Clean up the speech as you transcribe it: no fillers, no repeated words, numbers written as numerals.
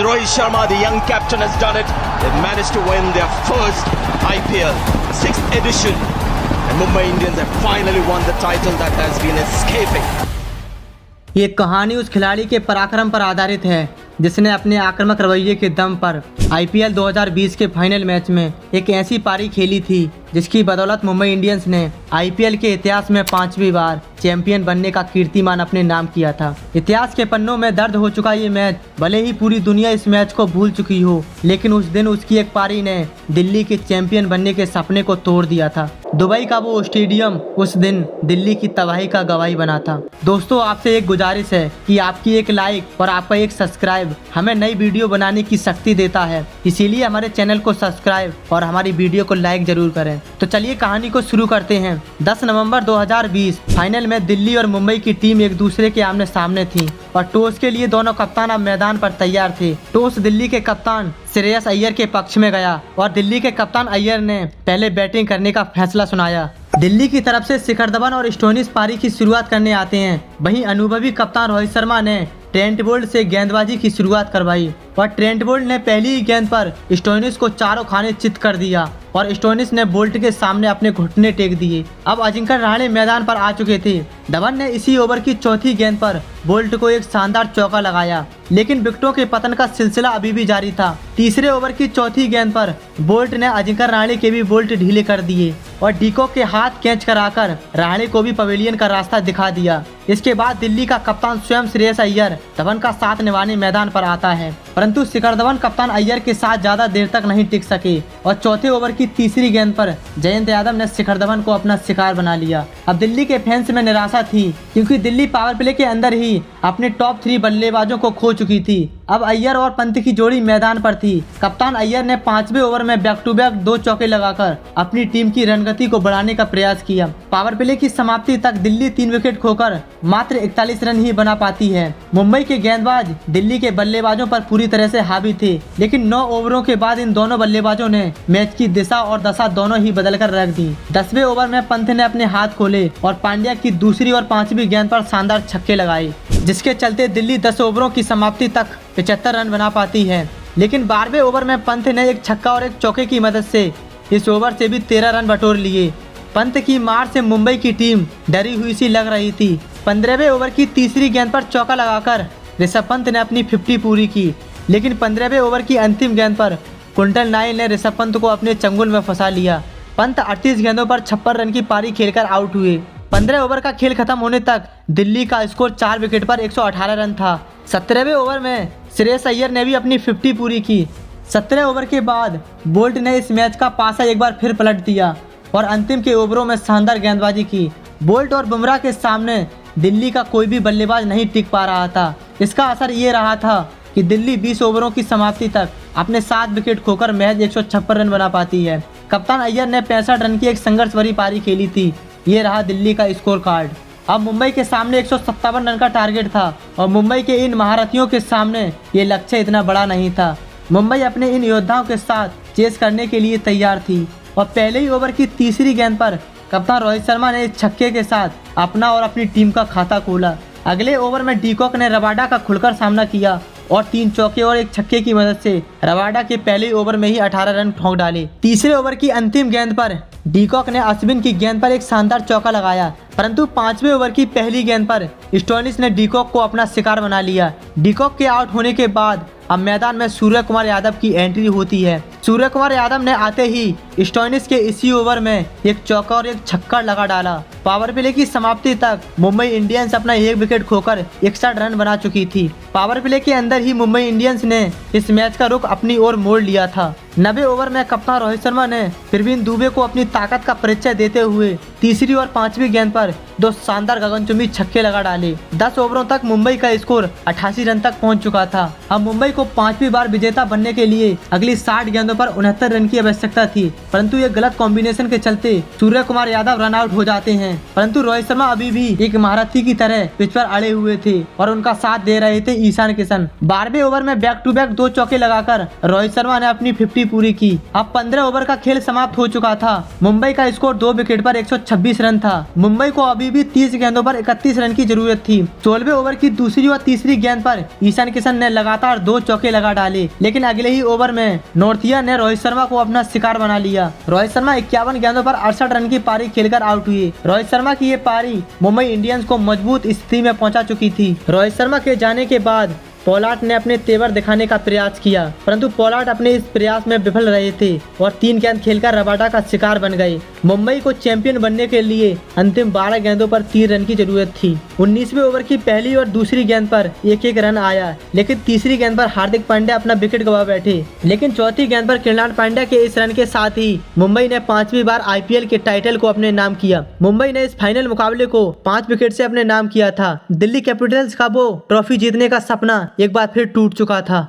And Rohit Sharma, the young captain, has done it. They've managed to win their first IPL, 6th edition. And Mumbai Indians have finally won the title that has been escaping. ये कहानी उस खिलाड़ी के पराक्रम पर आधारित है जिसने अपने आक्रामक रवैये के दम पर IPL 2020 के फाइनल मैच में एक ऐसी पारी खेली थी जिसकी बदौलत मुंबई इंडियंस ने IPL के इतिहास में 5वीं बार चैंपियन बनने का कीर्तिमान अपने नाम किया था। इतिहास के पन्नों में दर्ज हो चुका ये मैच, भले ही पूरी दुनिया इस मैच को भूल चुकी हो, लेकिन उस दिन उसकी एक पारी ने दिल्ली के चैंपियन बनने के सपने को तोड़ दिया था। दुबई का वो स्टेडियम उस दिन दिल्ली की तबाही का गवाही बना था। दोस्तों, आपसे एक गुजारिश है कि आपकी एक लाइक और आपका एक सब्सक्राइब हमें नई वीडियो बनाने की शक्ति देता है, इसीलिए हमारे चैनल को सब्सक्राइब और हमारी वीडियो को लाइक जरूर करें। तो चलिए कहानी को शुरू करते हैं। 10 नवंबर 2020 फाइनल में दिल्ली और मुंबई की टीम एक दूसरे के आमने सामने थी और टॉस के लिए दोनों कप्तान अब मैदान पर तैयार थे। टॉस दिल्ली के कप्तान श्रेयस अय्यर के पक्ष में गया और दिल्ली के कप्तान अय्यर ने पहले बैटिंग करने का फैसला सुनाया। दिल्ली की तरफ से शिखर धवन और स्टोइनिस पारी की शुरुआत करने आते हैं। वहीं अनुभवी कप्तान रोहित शर्मा ने ट्रेंट बोल्ट से गेंदबाजी की शुरुआत करवाई और ट्रेंट बोल्ट ने पहली ही गेंद पर स्टोइनिस को चारों खाने चित कर दिया और स्टोइनिस ने बोल्ट के सामने अपने घुटने टेक दिए। अब अजिंक्य रहाणे मैदान पर आ चुके थे। धवन ने इसी ओवर की चौथी गेंद पर बोल्ट को एक शानदार चौका लगाया, लेकिन विकेटों के पतन का सिलसिला अभी भी जारी था। तीसरे ओवर की चौथी गेंद पर बोल्ट ने अजिंक्य रहाणे के भी बोल्ट ढीले कर दिए और डीकॉक के हाथ कैच कराकर रहाणे को भी पवेलियन का रास्ता दिखा दिया। इसके बाद दिल्ली का कप्तान स्वयं श्रेयस अय्यर धवन का साथ निभाने मैदान पर आता है, परंतु शिखर धवन कप्तान अय्यर के साथ ज्यादा देर तक नहीं टिक सके और चौथे ओवर की तीसरी गेंद पर जयंत यादव ने शिखर धवन को अपना शिकार बना लिया। अब दिल्ली के फैंस में निराशा थी क्योंकि दिल्ली पावर प्ले के अंदर ही अपने टॉप 3 बल्लेबाजों को खो चुकी थी। अब अय्यर और पंत की जोड़ी मैदान पर थी। कप्तान अय्यर ने 5वें ओवर में बैक टू बैक 2 चौके लगाकर अपनी टीम की रणगति को बढ़ाने का प्रयास किया। पावर प्ले की समाप्ति तक दिल्ली 3 विकेट खोकर मात्र 41 रन ही बना पाती है। मुंबई के गेंदबाज दिल्ली के बल्लेबाजों पर पूरी तरह से हावी थे, लेकिन 9 ओवरों के बाद इन दोनों बल्लेबाजों ने मैच की दिशा और दशा दोनों ही बदल कर रख दी। 10वें ओवर में पंत ने अपने हाथ खोले और पांड्या की दूसरी और 5वीं गेंद पर शानदार छक्के लगाए, जिसके चलते दिल्ली 10 ओवरों की समाप्ति तक 75 रन बना पाती है। लेकिन 12वें ओवर में पंत ने एक छक्का और एक चौके की मदद से इस ओवर से भी 13 रन बटोर लिए। पंत की मार से मुंबई की टीम डरी हुई सी लग रही थी। 15वें ओवर की तीसरी गेंद पर चौका लगाकर ऋषभ पंत ने अपनी 50 पूरी की, लेकिन 15वें ओवर की अंतिम गेंद पर कुंटल नायल ने ऋषभ पंत को अपने चंगुल में फंसा लिया। पंत 38 गेंदों पर 56 रन की पारी खेलकर आउट हुए। 15 ओवर का खेल खत्म होने तक दिल्ली का स्कोर 4 विकेट पर 118 रन था। 17वें ओवर में श्रेयस अय्यर ने भी अपनी 50 पूरी की। 17 ओवर के बाद बोल्ट ने इस मैच का पासा एक बार फिर पलट दिया और अंतिम के ओवरों में शानदार गेंदबाजी की। बोल्ट और बुमराह के सामने दिल्ली का कोई भी बल्लेबाज नहीं टिक पा रहा था। इसका असर ये रहा था कि दिल्ली 20 ओवरों की समाप्ति तक अपने 7 विकेट खोकर महज 156 रन बना पाती है। कप्तान अय्यर ने 65 रन की एक संघर्ष भरी पारी खेली थी। ये रहा दिल्ली का स्कोर कार्ड। अब मुंबई के सामने 157 रन का टारगेट था और मुंबई के इन महारथियों के सामने ये लक्ष्य इतना बड़ा नहीं था। मुंबई अपने इन योद्धाओं के साथ चेस करने के लिए तैयार थी और पहले ही ओवर की तीसरी गेंद पर कप्तान रोहित शर्मा ने इस छक्के के साथ अपना और अपनी टीम का खाता खोला। अगले ओवर में डीकॉक ने रबाडा का खुलकर सामना किया और 3 चौके और एक छक्के की मदद से रबाडा के पहले ओवर में ही 18 रन ठोक डाले। तीसरे ओवर की अंतिम गेंद पर डीकॉक ने अश्विन की गेंद पर एक शानदार चौका लगाया, परंतु 5वें ओवर की पहली गेंद पर स्टोइनिस ने डीकॉक को अपना शिकार बना लिया। डीकॉक के आउट होने के बाद अब मैदान में सूर्य कुमार यादव की एंट्री होती है। सूर्य कुमार यादव ने आते ही स्टोइनिस के इसी ओवर में एक चौका और एक छक्का लगा डाला। पावर प्ले की समाप्ति तक मुंबई इंडियंस अपना 1 विकेट खोकर 61 रन बना चुकी थी। पावर प्ले के अंदर ही मुंबई इंडियंस ने इस मैच का रुख अपनी ओर मोड़ लिया था। 90 ओवर में कप्तान रोहित शर्मा ने प्रवीण दुबे को अपनी ताकत का परिचय देते हुए तीसरी और 5वीं गेंद पर 2 शानदार गगनचुंबी छक्के लगा डाले। 10 ओवरों तक मुंबई का स्कोर 88 रन तक पहुंच चुका था। अब मुंबई को 5वीं बार विजेता बनने के लिए अगली 60 गेंदों पर 69 रन की आवश्यकता थी, परंतु ये गलत कॉम्बिनेशन के चलते सूर्य कुमार यादव रन आउट हो जाते हैं। परंतु रोहित शर्मा अभी भी एक महारथी की तरह पिच पर अड़े हुए थे और उनका साथ दे रहे थे ईशान किशन। 12वें ओवर में बैक टू बैक 2 चौके लगाकर रोहित शर्मा ने अपनी 50 छुट्टी पूरी की। अब 15 ओवर का खेल समाप्त हो चुका था। मुंबई का स्कोर 2 विकेट पर 126 रन था। मुंबई को अभी भी 30 गेंदों पर 31 रन की जरूरत थी। 16वें ओवर की दूसरी और तीसरी गेंद पर ईशान किशन ने लगातार 2 चौके लगा डाले, लेकिन अगले ही ओवर में नॉर्थिया ने रोहित शर्मा को अपना शिकार बना लिया। रोहित शर्मा 51 गेंदों पर 68 रन की पारी खेलकर आउट हुए। रोहित शर्मा की ये पारी मुंबई इंडियंस को मजबूत स्थिति में पहुंचा चुकी थी। रोहित शर्मा के जाने के बाद पोलार्ड ने अपने तेवर दिखाने का प्रयास किया, परंतु पोलार्ड अपने इस प्रयास में विफल रहे थे और 3 गेंद खेलकर रबाडा का शिकार बन गए। मुंबई को चैंपियन बनने के लिए अंतिम 12 गेंदों पर 3 रन की जरूरत थी। 19वें ओवर की पहली और दूसरी गेंद पर 1-1 रन आया, लेकिन तीसरी गेंद पर हार्दिक पांड्या अपना विकेट गंवा बैठे। लेकिन चौथी गेंद पर कृणाल पांड्या के इस रन के साथ ही मुंबई ने 5वीं बार IPL के टाइटल को अपने नाम किया। मुंबई ने इस फाइनल मुकाबले को 5 विकेट से अपने नाम किया था। दिल्ली कैपिटल्स का वो ट्रॉफी जीतने का सपना एक बार फिर टूट चुका था।